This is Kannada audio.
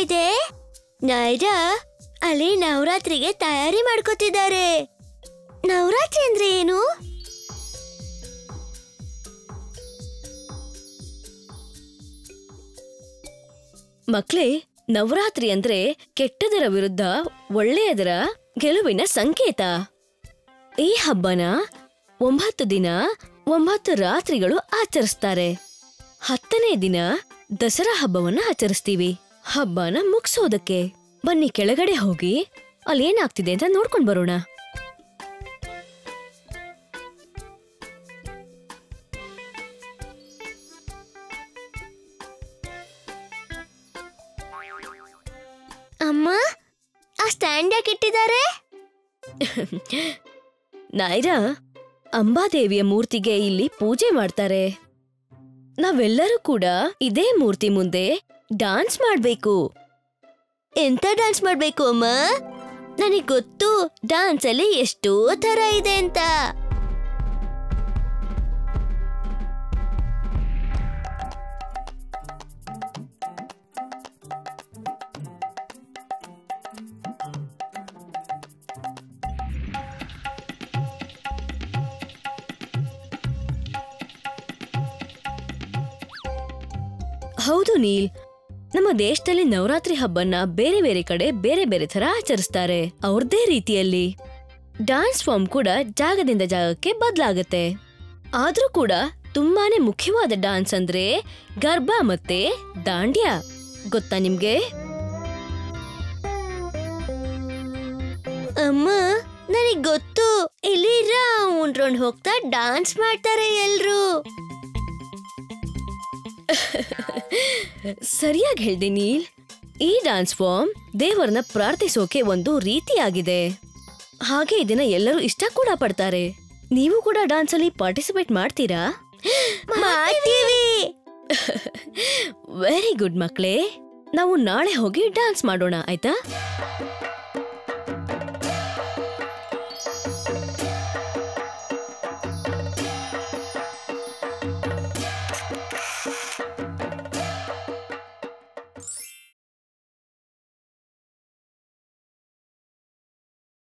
ಇದೆ? ನೈರಾ, ಅಲ್ಲಿ ನವರಾತ್ರಿಗೆ ತಯಾರಿ ಮಾಡ್ಕೋತಿದ್ದಾರೆ. ನವರಾತ್ರಿ ಅಂದ್ರೆ ಏನು? ಮಕ್ಳೇ, ನವರಾತ್ರಿ ಅಂದ್ರೆ ಕೆಟ್ಟದರ ವಿರುದ್ಧ ಒಳ್ಳೆಯದರ ಗೆಲುವಿನ ಸಂಕೇತ. ಈ ಹಬ್ಬನ 9 ದಿನ 9 ರಾತ್ರಿಗಳು ಆಚರಿಸ್ತಾರೆ. 10ನೇ ದಿನ ದಸರಾ ಹಬ್ಬವನ್ನ ಆಚರಿಸ್ತೀವಿ. ಹಬ್ಬನ ಮುಗಿಸೋದಕ್ಕೆ ಬನ್ನಿ ಕೆಳಗಡೆ ಹೋಗಿ ಅಲ್ಲೇನಾಗ್ತಿದೆ ಅಂತ ನೋಡ್ಕೊಂಡ್ ಬರೋಣ. ಅಮ್ಮ, ಆ ಸ್ಟ್ಯಾಂಡ್ ಯಾಕೆ ಇಟ್ಟಿದ್ದಾರೆ? ನೈರಾ, ಅಂಬಾದೇವಿಯ ಮೂರ್ತಿಗೆ ಇಲ್ಲಿ ಪೂಜೆ ಮಾಡ್ತಾರೆ. ನಾವೆಲ್ಲರೂ ಕೂಡ ಇದೇ ಮೂರ್ತಿ ಮುಂದೆ ಡಾನ್ಸ್ ಮಾಡ್ಬೇಕು. ಎಂತ ಡಾನ್ಸ್ ಮಾಡ್ಬೇಕು ಅಮ್ಮ? ನನಗ್ ಗೊತ್ತು ಡಾನ್ಸ್ ಅಲ್ಲಿ ಎಷ್ಟೋ ತರ ಇದೆ ಅಂತ. ಹೌದು ನೀಲ್, ನಮ್ಮ ದೇಶದಲ್ಲಿ ನವರಾತ್ರಿ ಹಬ್ಬನ ಬೇರೆ ಬೇರೆ ಕಡೆ ಬೇರೆ ಬೇರೆ ತರ ಆಚರಿಸ್ತಾರೆ, ಅವ್ರದೇ ರೀತಿಯಲ್ಲಿ. ಡಾನ್ಸ್ ಫಾರ್ಮ್ ಕೂಡ ಜಾಗದಿಂದ ಜಾಗಕ್ಕೆ ಬದಲಾಗತ್ತೆ. ಆದ್ರೂ ಕೂಡ ತುಂಬಾನೇ ಮುಖ್ಯವಾದ ಡಾನ್ಸ್ ಅಂದ್ರೆ ಗರ್ಬಾ ಮತ್ತೆ ದಾಂಡ್ಯ. ಗೊತ್ತಾ ನಿಮ್ಗೆ? ಅಮ್ಮ, ನನಗ್ ಗೊತ್ತು. ಇಲ್ಲಿ ರೌಂಡ್ ರೌಂಡ್ ಹೋಗ್ತಾ ಡಾನ್ಸ್ ಮಾಡ್ತಾರೆ ಎಲ್ರು. ಸರಿಯಾಗಿ ಹೇಳ್ದೆ ನೀಲ್. ಈ ಡಾನ್ಸ್ ಫಾರ್ಮ್ ದೇವರನ್ನ ಪ್ರಾರ್ಥಿಸೋಕೆ ಒಂದು ರೀತಿಯಾಗಿದೆ. ಹಾಗೆ ಇದನ್ನ ಎಲ್ಲರೂ ಇಷ್ಟ ಕೂಡ ಪಡ್ತಾರೆ. ನೀವು ಕೂಡ ಡಾನ್ಸ್ ಅಲ್ಲಿ ಪಾರ್ಟಿಸಿಪೇಟ್ ಮಾಡ್ತೀರಾ? ಮಾಡ್ತೀವಿ. ವೆರಿ ಗುಡ್ ಮಕ್ಳೇ, ನಾವು ನಾಳೆ ಹೋಗಿ ಡಾನ್ಸ್ ಮಾಡೋಣ, ಆಯ್ತಾ?